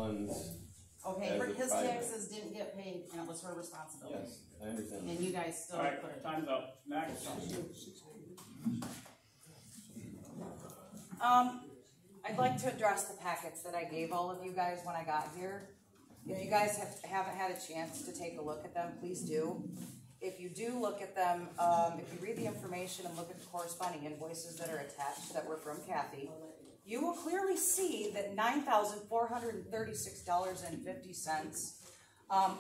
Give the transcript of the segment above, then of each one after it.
funds. Okay, as but a his private. taxes didn't get paid, and it was her responsibility. Yes, I understand. And you guys still All right, put it. time's up. Next. I'd like to address the packets that I gave all of you guys when I got here. You guys haven't had a chance to take a look at them, please do. If you do look at them, if you read the information and look at the corresponding invoices that are attached that were from Kathy, you will clearly see that $9,436.50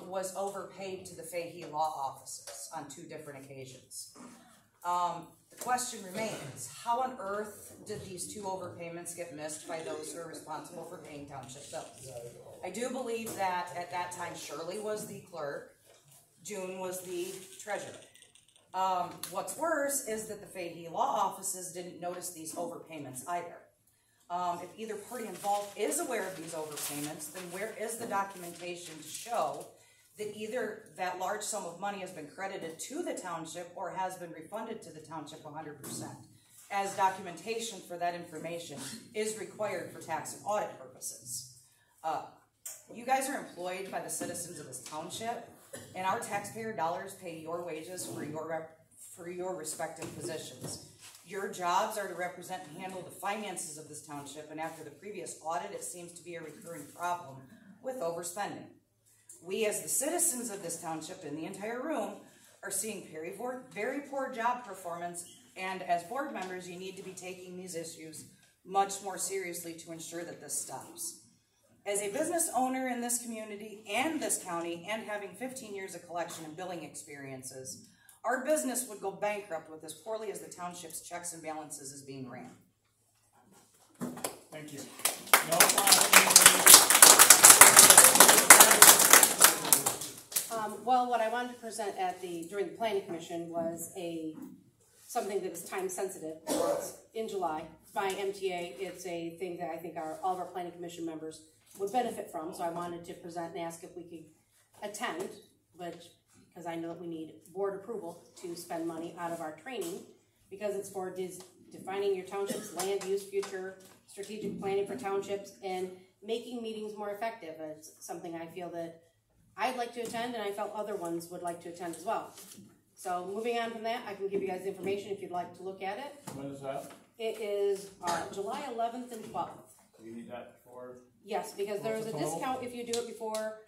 was overpaid to the Fahey Law offices on 2 different occasions. The question remains, how on earth did these 2 overpayments get missed by those who are responsible for paying township bills? I do believe that at that time Shirley was the clerk, June was the treasurer. What's worse is that the Fahey Law offices didn't notice these overpayments either. If either party involved is aware of these overpayments, then where is the documentation to show that either that large sum of money has been credited to the township or has been refunded to the township 100%, as documentation for that information is required for tax and audit purposes. You guys are employed by the citizens of this township, and our taxpayer dollars pay your wages for your respective positions. Your jobs are to represent and handle the finances of this township, and after the previous audit, it seems to be a recurring problem with overspending. We, as the citizens of this township in the entire room, are seeing very poor job performance, and as board members, you need to be taking these issues much more seriously to ensure that this stops. As a business owner in this community and this county, and having 15 years of collection and billing experiences, our business would go bankrupt with as poorly as the township's checks and balances is being ran. Thank you. Well, what I wanted to present during the planning commission was something that is time sensitive. It's in July by MTA. It's a thing that I think all of our planning commission members would benefit from. So I wanted to present and ask if we could attend, because I know that we need board approval to spend money out of our training, because it's for defining your township's land use, future strategic planning for townships, and making meetings more effective. It's something I feel that I'd like to attend, and I felt other ones would like to attend as well. So moving on from that, I can give you guys information if you'd like to look at it. When is that? It is July 11th and 12th. You need that for? Yes, because there's a What's the total? discount if you do it before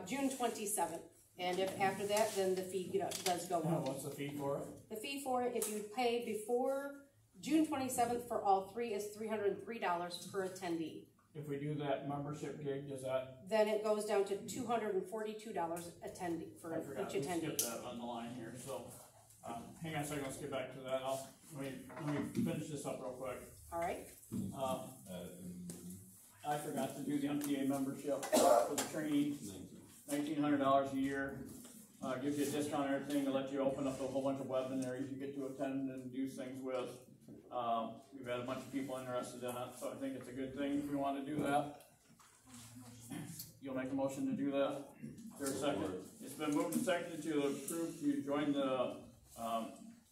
June 27th. And if after that, then the fee does go up. What's the fee for it? The fee for it, if you pay before June 27th for all 3, is $303 per attendee. If we do that membership gig, does that? Then it goes down to $242 attendee for I forgot. each We attendee. skipped that on the line here. So, hang on a second. Let's get back to that. Let me finish this up real quick. All right. I forgot to do the MTA membership for the training. $1,900 a year. Gives you a discount on everything to let you open up a whole bunch of webinars you get to attend and do things with. We've had a bunch of people interested in it, so I think it's a good thing if we want to do that. You'll make a motion to do that? Is there a second? It's been moved and seconded to approve to join the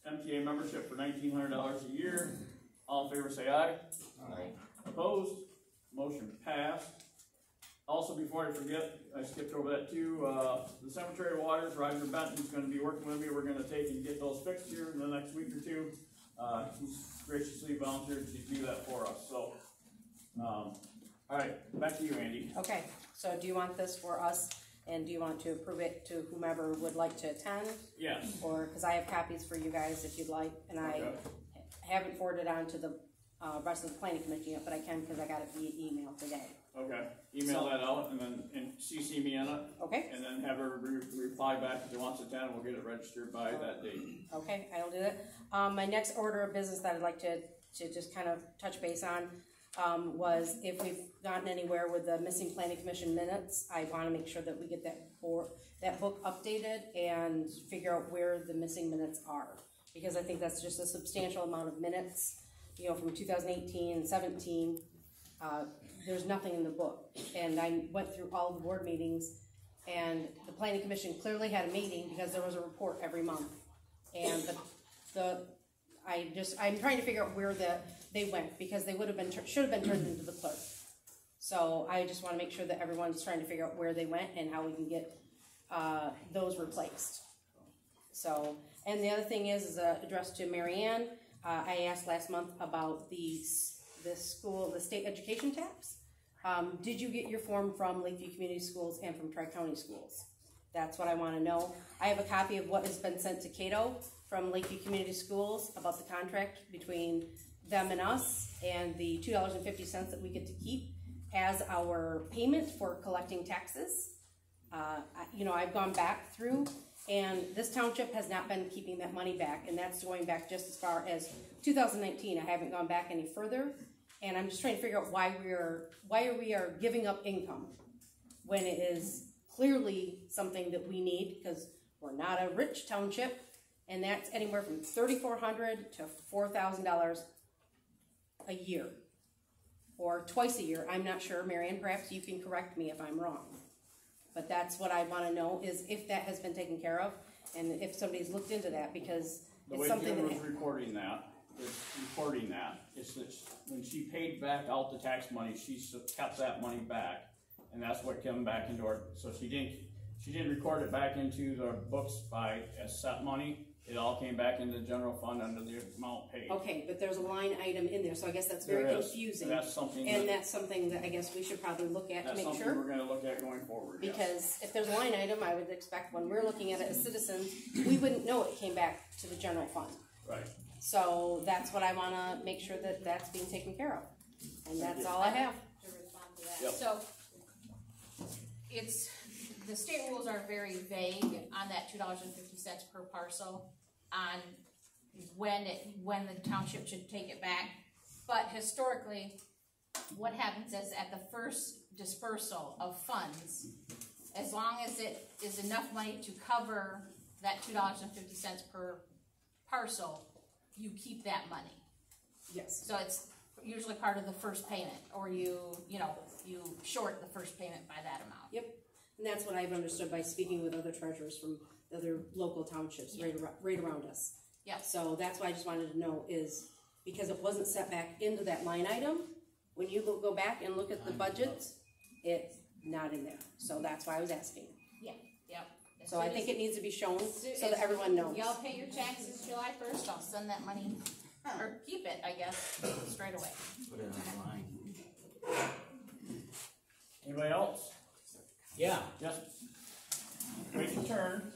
MTA membership for $1,900 a year. All in favor say aye. Aye. Opposed? Motion passed. Also, before I forget, I skipped over that too, the Cemetery of Waters, Roger Benton's going to be working with me. We're going to take and get those fixed here in the next week or two. He's graciously volunteered to do that for us. So, all right, back to you, Andy. Okay, so do you want this for us, and do you want to approve it to whomever would like to attend? Yes. Or, because I have copies for you guys if you'd like, and I haven't forwarded on to the rest of the planning commission yet, but I can because I got it via email today. Okay. Email that out and then CC me in it. Okay. And then have her reply back if she wants to attend. We'll get it registered by that date. Okay, I'll do that. My next order of business that I'd like to just kind of touch base on was if we've gotten anywhere with the missing planning commission minutes. I want to make sure that we get that book updated and figure out where the missing minutes are, because I think that's just a substantial amount of minutes. You know, from 2018 and 17. There's nothing in the book, and I went through all the board meetings, and the planning commission clearly had a meeting because there was a report every month, and I'm trying to figure out where they went, because they should have been turned into the clerk. So I just wanna make sure that everyone's trying to figure out where they went and how we can get, those replaced. So, and the other thing is addressed to Mary Ann. I asked last month about the state education tax. Did you get your form from Lakeview Community Schools and from Tri-County Schools? That's what I wanna know. I have a copy of what has been sent to Cato from Lakeview Community Schools about the contract between them and us, and the $2.50 that we get to keep as our payment for collecting taxes. I've gone back through, and this township has not been keeping that money back, and that's going back just as far as 2019. I haven't gone back any further, and I'm just trying to figure out why we are giving up income when it is clearly something that we need, because we're not a rich township, and that's anywhere from $3,400 to $4,000 a year, or twice a year. I'm not sure, Marianne, perhaps you can correct me if I'm wrong. But that's what I wanna know, is if that has been taken care of, and if somebody's looked into that, because it's something The way that. Jim was recording that, is that when she paid back out the tax money, she kept that money back, and that's what came back into her, so she didn't record it back into the books as set money. It all came back into the general fund under the amount paid. Okay, but there's a line item in there, so I guess that's very There is. confusing. And that's something that I guess we should probably look at to that's make something sure. we're gonna look at going forward, yes. Because if there's a line item, I would expect when we're looking at it as citizens, we wouldn't know it came back to the general fund. Right. So that's what I wanna make sure that that's being taken care of. And that's all I have. To respond to that. Yep. So, the state rules are very vague on that $2.50 per parcel on when the township should take it back. But historically, what happens is at the first dispersal of funds, as long as it is enough money to cover that $2.50 per parcel, you keep that money. Yes. So it's usually part of the first payment, or you short the first payment by that amount. Yep. And that's what I've understood by speaking with other treasurers from other local townships right around us. Yeah. So that's why I just wanted to know is, because it wasn't set back into that line item, when you go back and look at the budget, it's not in there. So that's why I was asking. Yeah, yep. So I think it needs to be shown so that everyone knows. Y'all pay your taxes July 1st, I'll send that money, or keep it, I guess, straight away. Put it online. Anybody else? Yeah. Yes. Wait your turn.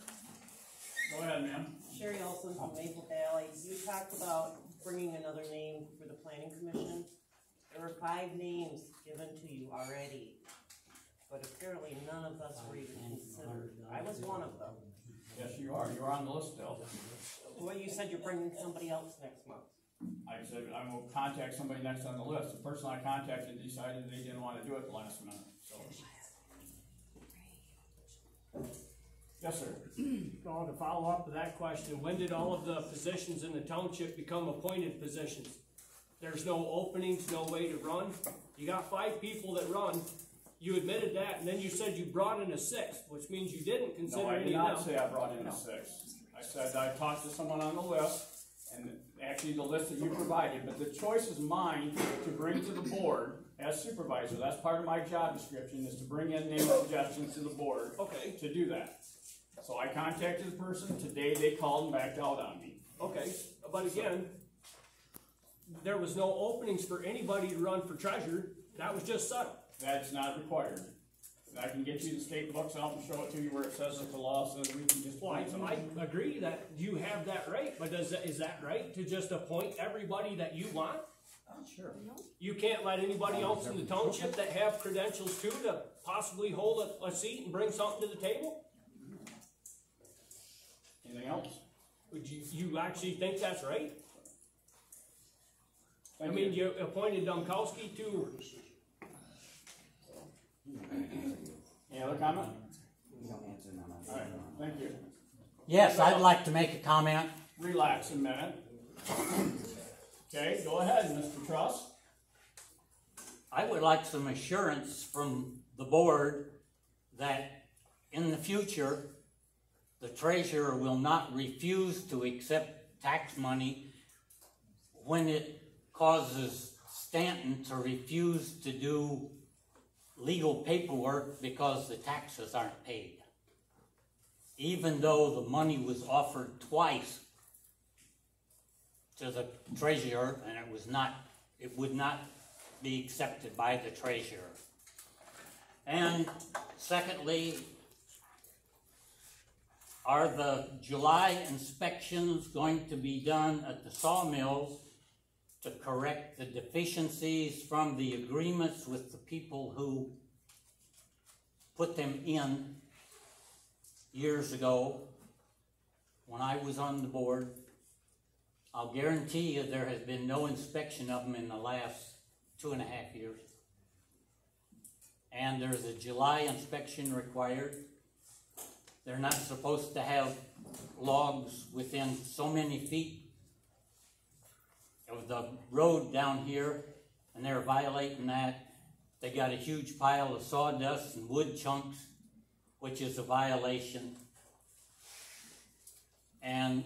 Go ahead, ma'am. Sherry Olson from Maple Valley. You talked about bringing another name for the planning commission. There were 5 names given to you already, but apparently none of us were even considered. I was one of them. Yes, you are. You're on the list still. Well, you said you're bringing somebody else next month. I said I will contact somebody next on the list. The person I contacted decided they didn't want to do it the last minute, so. Yes, sir. Well, to follow up to that question, when did all of the positions in the township become appointed positions? There's no openings, no way to run. You got 5 people that run. You admitted that, and then you said you brought in a 6th, which means you didn't consider No, I any did of not them. say I brought in a 6. I said I talked to someone on the list, and actually the list that you provided, but the choice is mine to bring to the board as supervisor. That's part of my job description, is to bring in name suggestions to the board. Okay. To do that. So I contacted the person. Today they called and backed out on me. Okay, but again, there was no openings for anybody to run for treasurer. That was just settled. That's not required. I can get you the state books out and show it to you where it says that the law says we can just Well, appoint somebody. I agree that you have that right, but is that right to just appoint everybody that you want? Sure. You can't let anybody else in the township that have credentials too to possibly hold a seat and bring something to the table? Anything else? Would you actually think that's right? Thank I mean, you appointed Domkowski to. Any other comment? All right, thank you. Yes, I'd like to make a comment. Relax a minute. Okay, go ahead, Mr. Truss. I would like some assurance from the board that in the future, the treasurer will not refuse to accept tax money when it causes Stanton to refuse to do legal paperwork because the taxes aren't paid. Even though the money was offered twice to the treasurer, and it would not be accepted by the treasurer. And secondly, are the July inspections going to be done at the sawmills to correct the deficiencies from the agreements with the people who put them in years ago when I was on the board? I'll guarantee you there has been no inspection of them in the last 2.5 years. And there's a July inspection required. They're not supposed to have logs within so many feet of the road down here, and they're violating that. They got a huge pile of sawdust and wood chunks, which is a violation. And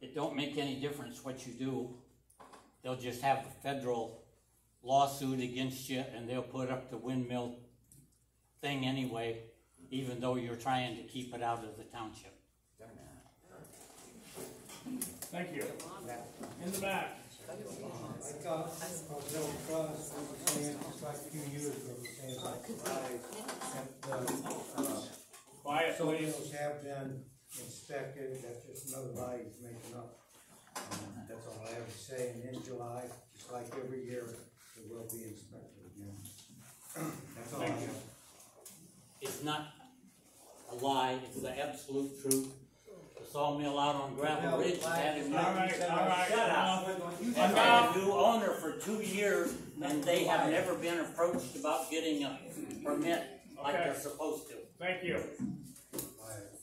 it don't make any difference what you do. They'll just have a federal lawsuit against you, and they'll put up the windmill thing anyway, even though you're trying to keep it out of the township. Thank you. In the back. I thought Bill Cross was saying just like a few years ago, saying that Quiet, please. sawmills have been inspected. That's just another lie he's making up. That's all I have to say. And in July, just like every year, it will be inspected again. That's all I Thank you. have. It's not a lie, it's the absolute truth. The sawmill out on Gravel Ridge had a new, All right. shut up. I've had a new owner for 2 years, and they have never been approached about getting a permit like Okay. they're supposed to. Thank you.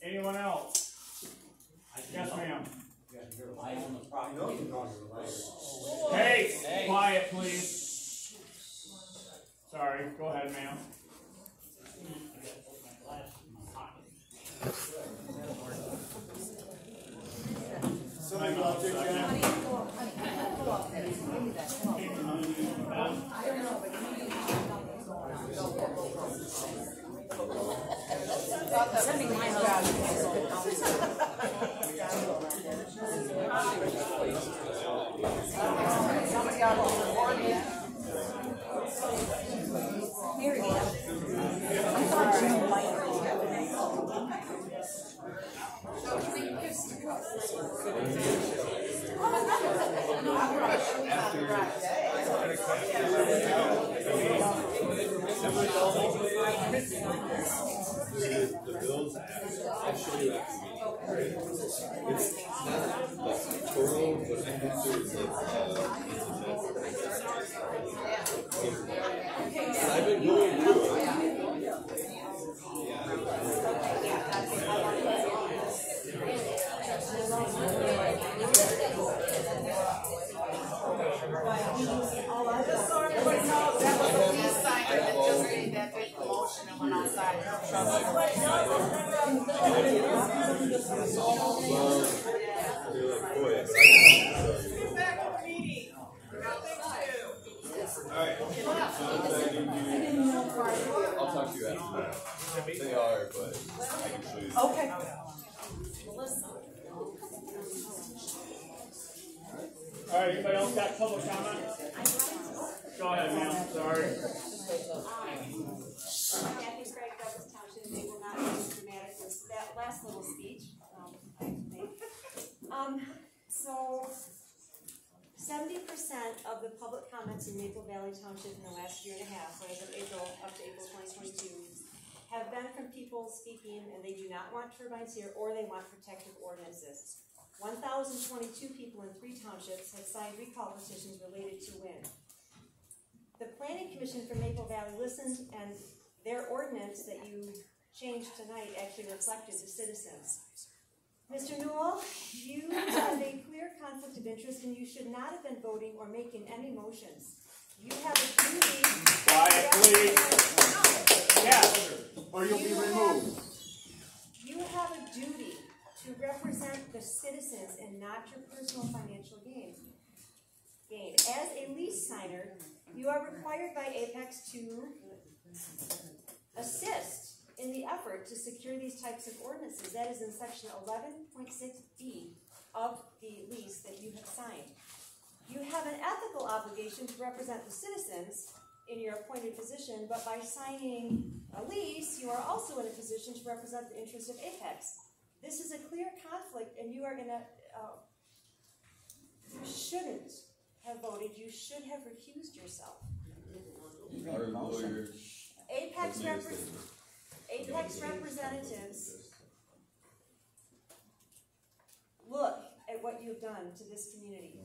Anyone else? Yes, ma'am. I own the property. Hey, quiet, please. Sorry, go ahead, ma'am. Somebody go take that. The bills actually have to be, it's not like total, but I think there's I've been going through it. I'll talk to you after that. They are, but I can show you. Okay. All right, anybody else got public comment? Go ahead, ma'am, sorry. Kathy Craig, Douglas Township, they will not be as dramatic as that last little speech, I think. So 70% of the public comments in Maple Valley Township in the last year and a half, so as of April, up to April 2022, have been from people speaking and they do not want turbines here or they want protective ordinances. 1,022 people in 3 townships have signed recall petitions related to wind. The Planning Commission for Maple Valley listened, and their ordinance that you changed tonight actually reflected the citizens. Mr. Newell, you have a clear conflict of interest, and you should not have been voting or making any motions. You have a duty. Quiet, please. Yes, or you'll be removed. You have a duty to represent the citizens and not your personal financial gain. As a lease signer, you are required by Apex to assist in the effort to secure these types of ordinances. That is in section 11.6B of the lease that you have signed. You have an ethical obligation to represent the citizens in your appointed position, but by signing a lease, you are also in a position to represent the interest of Apex. This is a clear conflict, and you are gonna, you shouldn't have voted, you should have recused yourself. Our lawyer Apex has made a statement. representatives, look at what you've done to this community.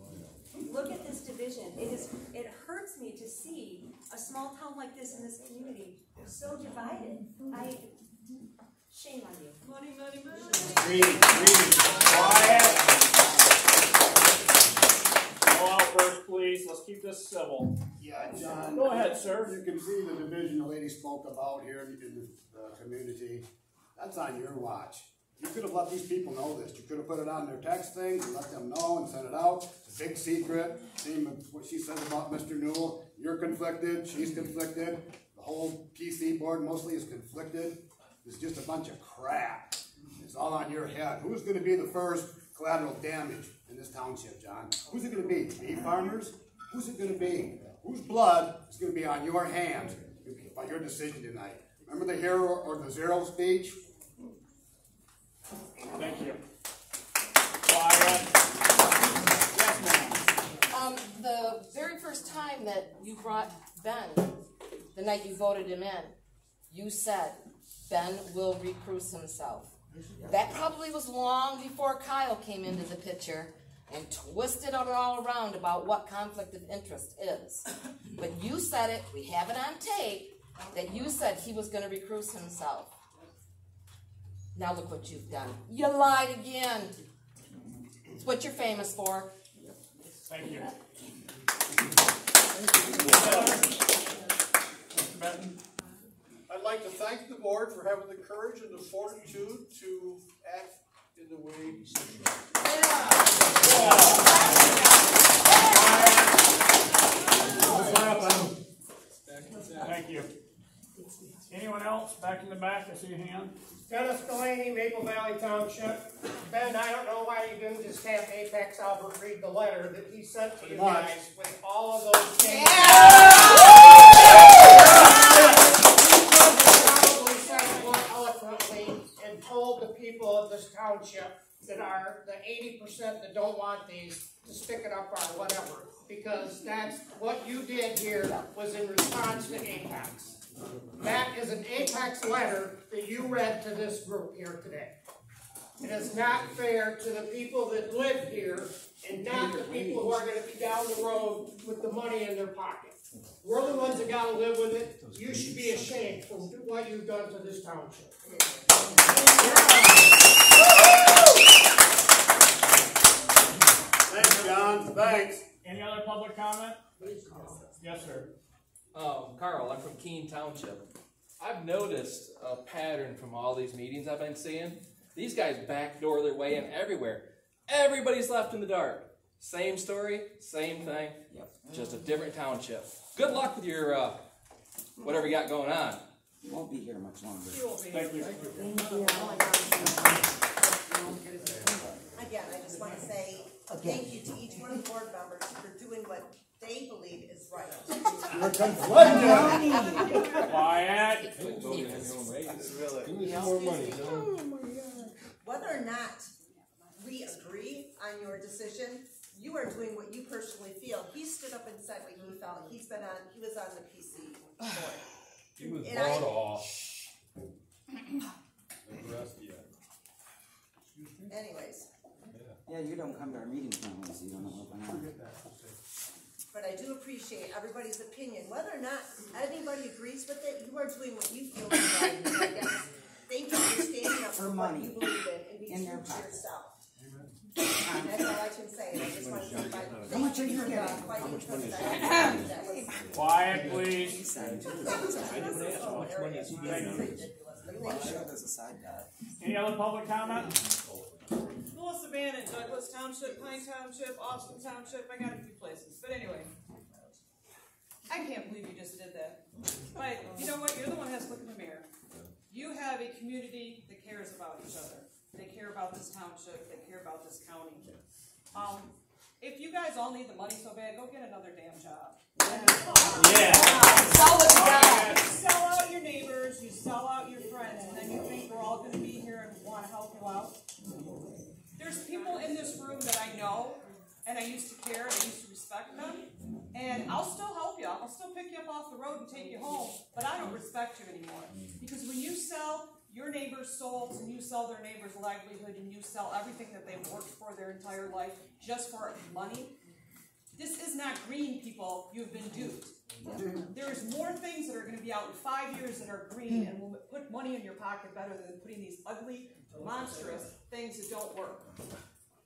Look at this division. It hurts me to see a small town like this in this community so divided. Shame on you. Money, money, money. Reading. Quiet. No outburst, please. Let's keep this civil. Yeah, John. Go ahead, sir. You can see the division the lady spoke about here in the community. That's on your watch. You could have let these people know this. You could have put it on their text things and let them know and sent it out. It's a big secret. Seeing what she says about Mr. Newell. You're conflicted. She's conflicted. The whole PC board mostly is conflicted. It's just a bunch of crap. It's all on your head. Who's going to be the first collateral damage in this township, John? Who's it going to be? Beef farmers? Who's it going to be? Whose blood is going to be on your hands by your decision tonight? Remember the hero or the zero speech? Thank you. Quiet. Yes, ma'am. The very first time that you brought Ben, the night you voted him in, you said Ben will recuse himself. That probably was long before Kyle came into the picture and twisted it all around about what conflict of interest is. But you said it, we have it on tape, that you said he was going to recuse himself. Now look what you've done. You lied again. It's what you're famous for. Thank you. Mr. Benton? I'd like to thank the board for having the courage and the fortitude to act in the way you should. Thank you. Anyone else? Back in the back, I see a hand. Dennis Delaney, Maple Valley Township. Ben, I don't know why you didn't just have Apex Albert read the letter that he sent to you guys with all of those things. Probably said it more eloquently and told the people of this township that are the 80% that don't want these to stick it up or whatever. Because that's what you did here was in response to Apex. That is an Apex letter that you read to this group here today. It is not fair to the people that live here and not the people who are going to be down the road with the money in their pocket. We're the ones that got to live with it. You should be ashamed for what you've done to this township. Thanks, John. Thanks. Any other public comment? Yes, sir. Carl, I'm from Keene Township. I've noticed a pattern from all these meetings I've been seeing. These guys backdoor their way in everywhere. Everybody's left in the dark. Same story, same thing, just a different township. Good luck with your, whatever you got going on. You won't be here much longer. Thank you. Again, I just want to say thank you to each one of the board members for doing what they believe is right. You're conflicted. Quiet. Whether or not we agree on your decision, you are doing what you personally feel. He stood up and said what he felt. He was on the PC board. He was bought off. Anyways. Yeah, you don't come to our meetings now, so you don't know what's going on. But I do appreciate everybody's opinion. Whether or not anybody agrees with it, you are doing what you feel is right. Thank you for standing up for what you believe in and being true to yourself. That's all I can say. I just want to say how much are you getting? Quiet, please. Any other public comment? full of Savannah, Douglas Township, Pine Township, Austin Township, I got a few places, but anyway. I can't believe you just did that. But you know what, you're the one who has to look in the mirror. You have a community that cares about each other. They care about this township, they care about this county. If you guys all need the money so bad, go get another damn job. Yeah. You sell out your neighbors, you sell out your friends, and then you think we're all gonna be here and wanna help you out? There's people in this room that I know, and I used to care, and I used to respect them, and I'll still help you. I'll still pick you up off the road and take you home, but I don't respect you anymore. Because when you sell your neighbor's souls, and you sell their neighbor's livelihood, and you sell everything that they've worked for their entire life just for money, this is not green, people. You've been duped. There's more things that are going to be out in 5 years that are green and will put money in your pocket better than putting these ugly, monstrous things that don't work.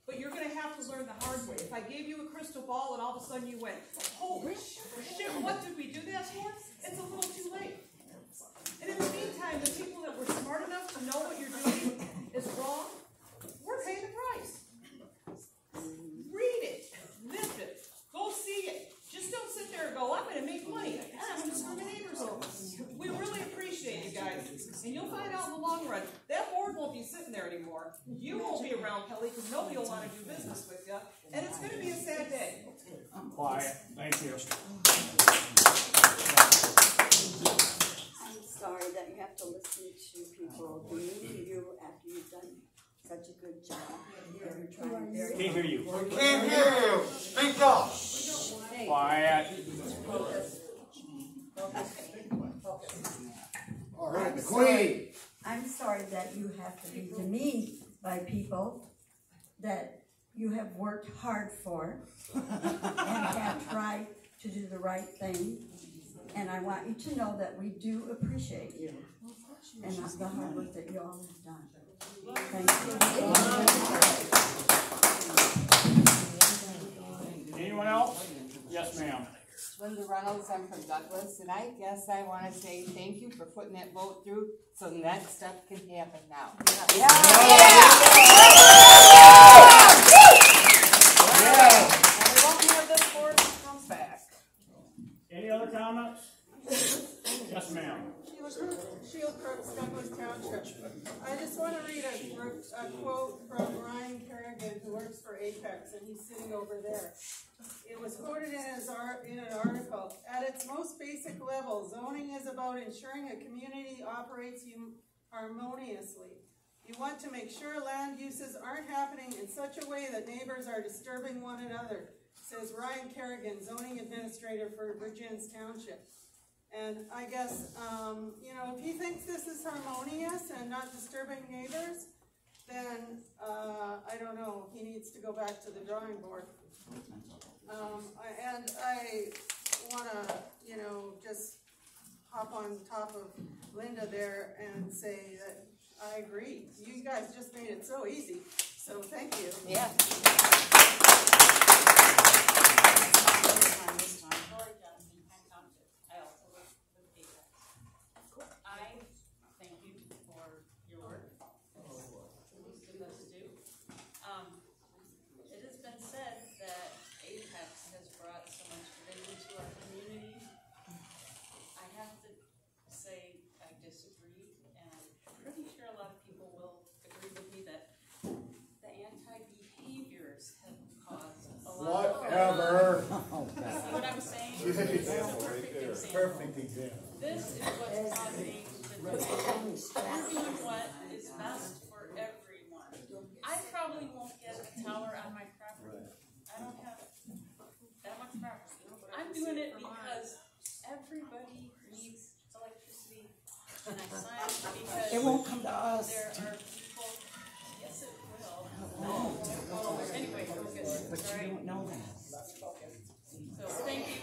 But you're going to have to learn the hard way. If I gave you a crystal ball and all of a sudden you went, holy shit, what did we do that for? It's a little too late. And in the meantime, the people that were smart enough to know what you're doing is wrong, we're paying the price. Read it, live it, go see it. Just don't sit there and go, I'm going to make money. I'm going to screw my neighbors over. We really appreciate you guys. And you'll find out in the long run, that board won't be sitting there anymore. You won't be around, Kelly, because nobody will want to do business with you. And it's going to be a sad day. Quiet. Thank you. I'm sorry that you have to listen to people demean you after you've done such a good job. You're trying very Can't hear you. hard. Can't hear you. Speak up. Quiet. All right, the Queen. I'm sorry that you have to be demeaned by people that you have worked hard for and have tried to do the right thing. And I want you to know that we do appreciate you and the hard work that you all have done. Thank you. Anyone else? Yes, ma'am. Linda Reynolds, I'm from Douglas, and I guess I want to say thank you for putting that vote through so that stuff can happen now. Yeah. And we won't have this board when it comes back. Any other comments? Yes, ma'am. Sheila Crooks, Douglas Township. I just want to read a quote from Ryan Kerrigan, who works for Apex, and he's sitting over there. It was quoted in an article. At its most basic level, zoning is about ensuring a community operates harmoniously. You want to make sure land uses aren't happening in such a way that neighbors are disturbing one another, says Ryan Kerrigan, zoning administrator for Virgins Township. And I guess, if he thinks this is harmonious and not disturbing neighbors, then I don't know, he needs to go back to the drawing board. And I want to, just hop on top of Linda there and say that I agree. You guys just made it so easy, so thank you. Yeah. I thank you for your work. Good us do. It has been said that Apex has brought so much good into our community. I have to say I disagree, and I'm pretty sure a lot of people will agree with me that the anti-behaviors have caused a lot Whatever. of see what I'm saying? This is a perfect example. This is what's causing the division. We're doing what is best for everyone. I probably won't get a tower on my property. I don't have that much property. I'm doing it because everybody needs electricity, and I signed because It won't come to us. there are people. Yes, it will. Oh, anyway, focus. But you don't know that. So thank you.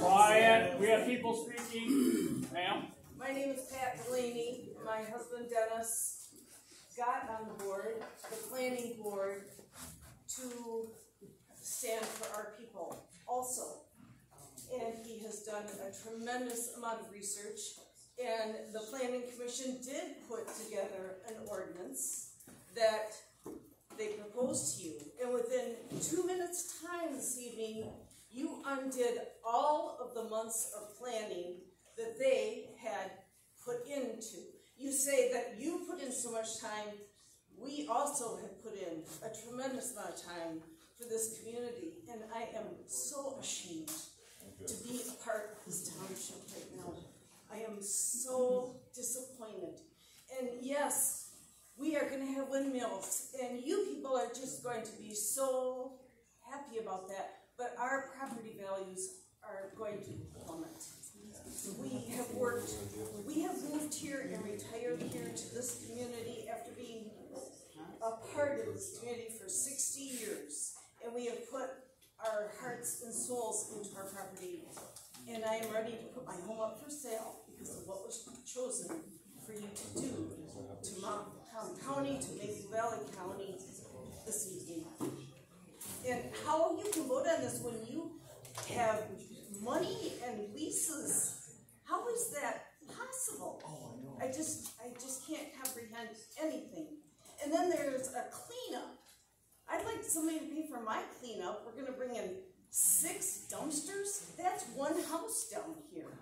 Quiet. We have people speaking. Ma'am? My name is Pat Delaney. My husband Dennis got on the board, the planning board, to stand for our people also. and he has done a tremendous amount of research. And the planning commission did put together an ordinance that they proposed to you. And within 2 minutes' time this evening, you undid all of the months of planning that they had put into. You say that you put in so much time. We also have put in a tremendous amount of time for this community, and I am so ashamed to be a part of this township right now. I am so disappointed. And yes, we are going to have windmills, and you people are just going to be so happy about that, but our property values are going to plummet. We have moved here and retired here to this community after being a part of this community for 60 years, and we have put our hearts and souls into our property, and I am ready to put my home up for sale because of what was chosen for you to do to Montgomery County, to Maple Valley County this evening. And how you can vote on this when you have money and leases? How is that possible? I just can't comprehend anything. And then there's a cleanup. I'd like somebody to pay for my cleanup. We're gonna bring in 6 dumpsters? That's one house down here.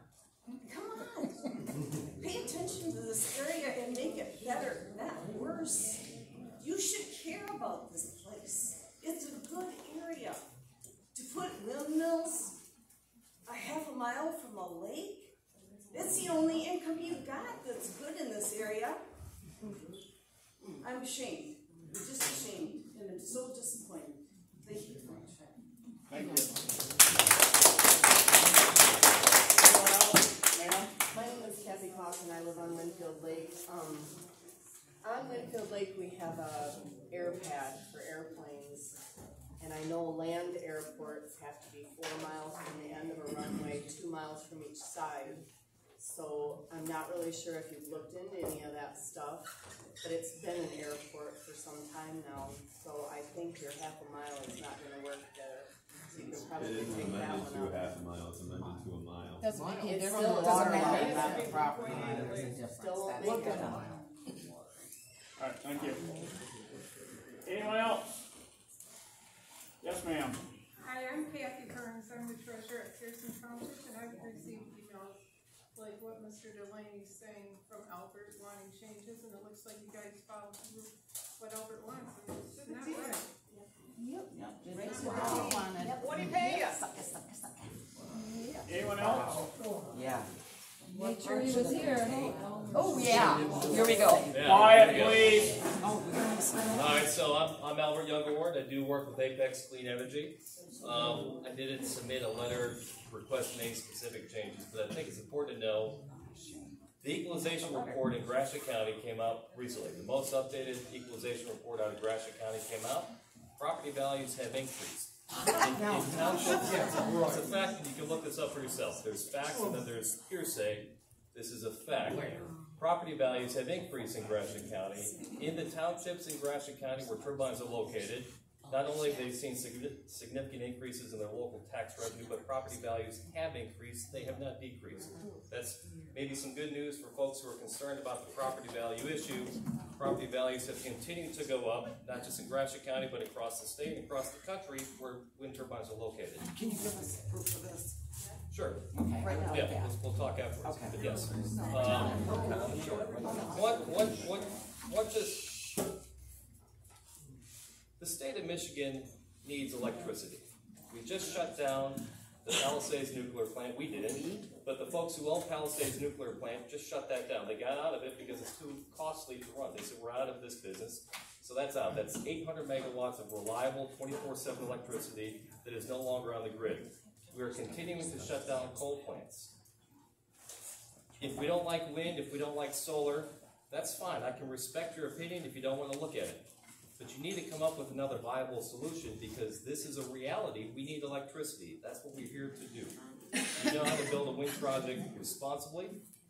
Come on. Pay attention to this area and make it better, not worse. You should care about this place. It's a good area. To put windmills a half a mile from a lake, it's the only income you got that's good in this area. I'm ashamed. I'm just ashamed, and I'm so disappointed. Thank you very much. Thank you. My name is Kathy Cox and I live on Winfield Lake. On Winfield Lake we have a air pad for airplanes, and I know land airports have to be 4 miles from the end of a runway, 2 miles from each side. So I'm not really sure if you've looked into any of that stuff, but it's been an airport for some time now. So I think your half a mile is not going to work there. So you can probably take that one out. Half a mile, it's amended to a mile. Doesn't make any It's difference. still Doesn't water matter. line, not the property line. There's a difference. Still won't That's make it. All right, thank you. Anyone else? Yes, ma'am. Hi, I'm Kathy Burns. I'm the treasurer at Pearson Township, and I've received emails like what Mr. Delaney's saying from Albert wanting changes, and it looks like you guys follow through what Albert wants, and it's not right. What do you pay us? Anyone else? Yeah. Made sure he was here. Oh, yeah. Here we go. Quiet, please. Alright, so I'm Albert Youngaward. I do work with Apex Clean Energy. I didn't submit a letter requesting any specific changes, but I think it's important to know the equalization report in Gratiot County came out recently. The most updated equalization report out of Gratiot County came out. Property values have increased. In townships, it's a fact, and you can look this up for yourself. There's facts and then there's hearsay. This is a fact. Property values have increased in Gratiot County. In the townships in Gratiot County where turbines are located, not only have they seen significant increases in their local tax revenue, but property values have increased, they have not decreased. That's maybe some good news for folks who are concerned about the property value issue. Property values have continued to go up, not just in Gratiot County, but across the state and across the country where wind turbines are located. Can you give us proof of this? Sure. Okay. Right now, Yeah, we'll talk afterwards. Okay. But yes. Sure. What just... The state of Michigan needs electricity. We just shut down the Palisades nuclear plant. We didn't, but the folks who own Palisades nuclear plant just shut that down. They got out of it because it's too costly to run. They said, we're out of this business. So that's out. That's 800 megawatts of reliable 24/7 electricity that is no longer on the grid. We are continuing to shut down coal plants. If we don't like wind, if we don't like solar, that's fine. I can respect your opinion if you don't want to look at it. But you need to come up with another viable solution because this is a reality. We need electricity. That's what we're here to do. We know how to build a wind project responsibly.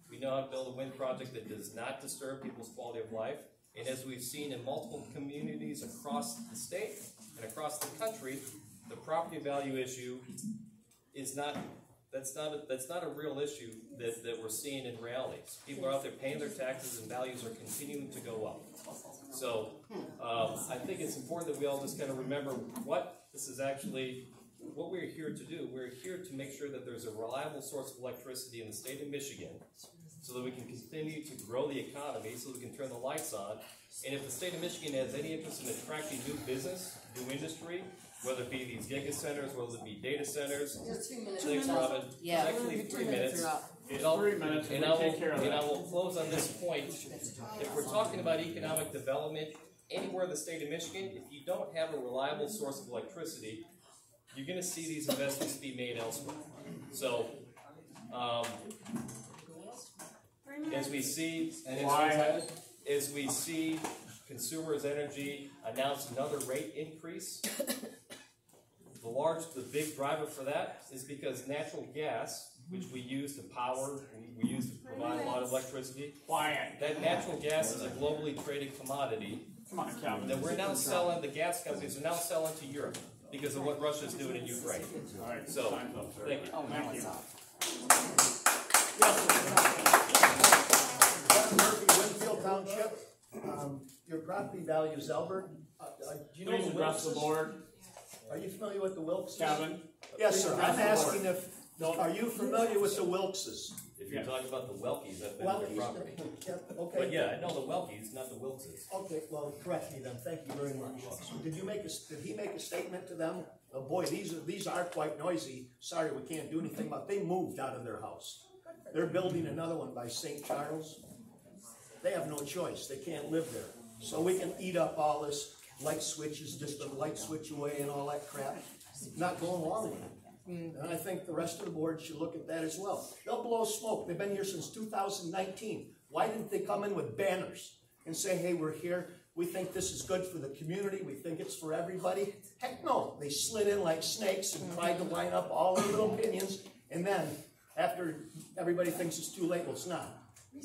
We know how to build a wind project that does not disturb people's quality of life. And as we've seen in multiple communities across the state and across the country, the property value issue is not That's not a real issue that we're seeing in reality. People are out there paying their taxes and values are continuing to go up. So I think it's important that we all just kind of remember what this is actually, what we're here to do. We're here to make sure that there's a reliable source of electricity in the state of Michigan so that we can continue to grow the economy, so we can turn the lights on. And if the state of Michigan has any interest in attracting new business, new industry, whether it be these giga centers, whether it be data centers. Just 2 minutes. Thanks, Robin. Yeah. It's actually 3 minutes. It's 3 minutes, And I will close on this point. If we're talking about economic development anywhere in the state of Michigan, if you don't have a reliable source of electricity, you're going to see these investments be made elsewhere. So, as we see, as we see Consumers Energy announce another rate increase, the big driver for that is because natural gas, which we use to power, we use to provide a lot of electricity. That natural gas is a globally traded commodity. Come on, Calvin. That we're now selling, the gas companies are now selling to Europe because of what Russia's doing in Ukraine. All right, so, time's up, sir. thank you. Thank you. Kevin Murphy, Winfield Township. Your property values, Albert. Do you know Please the address the Wilkses? board. Are you familiar with the Wilkses? Kevin. Yes, sir. Please address I'm the asking board. if, are you familiar with the Wilkses? If you're talking about the Welkies, I've been Well, to their property. okay. But yeah, I know the Welkies, not the Wilkses. Okay, well, correct me then, thank you very much. Did he make a statement to them? Oh boy, these are quite noisy, sorry, we can't do anything about, they moved out of their house. They're building another one by St. Charles. They have no choice, they can't live there. So we can eat up all this light switches, just a light switch away and all that crap, not going along with it. And I think the rest of the board should look at that as well. They'll blow smoke. They've been here since 2019. Why didn't they come in with banners and say, hey, we're here. We think this is good for the community. We think it's for everybody. Heck no. They slid in like snakes and tried to line up all their little opinions. And then after everybody thinks it's too late, well, it's not.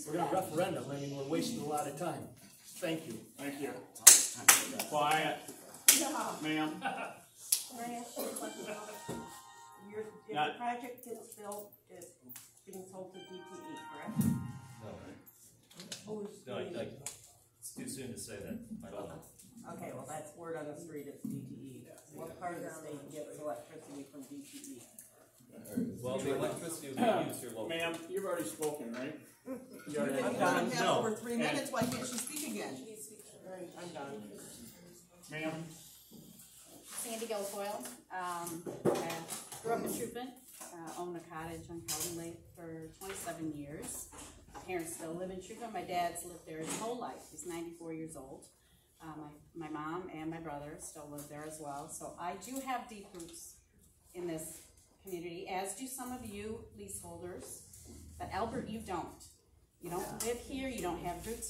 We're going to referendum. I mean, we're wasting a lot of time. Thank you. Thank you. Quiet. Ma'am. Can I ask you a question? If Not- the project gets built, it's being sold to DTE, correct? No. Who's No, doing it? it's too soon to say that. I don't know. Okay, well, that's word on the street, it's DTE. What part of the state gets electricity from DTE? Well, the electricity will be used here locally. Ma'am, you've already spoken, right? You I've already done No. over 3 minutes, why can't she speak again? I'm done. Ma'am? Sandy Guilfoyle. I grew up in Troopin, owned a cottage on Cowden Lake for 27 years. My parents still live in Troopin. My dad's lived there his whole life. He's 94 years old. My mom and my brother still live there as well. So I do have deep roots in this community, as do some of you leaseholders. But Albert, you don't. You don't live here. You don't have roots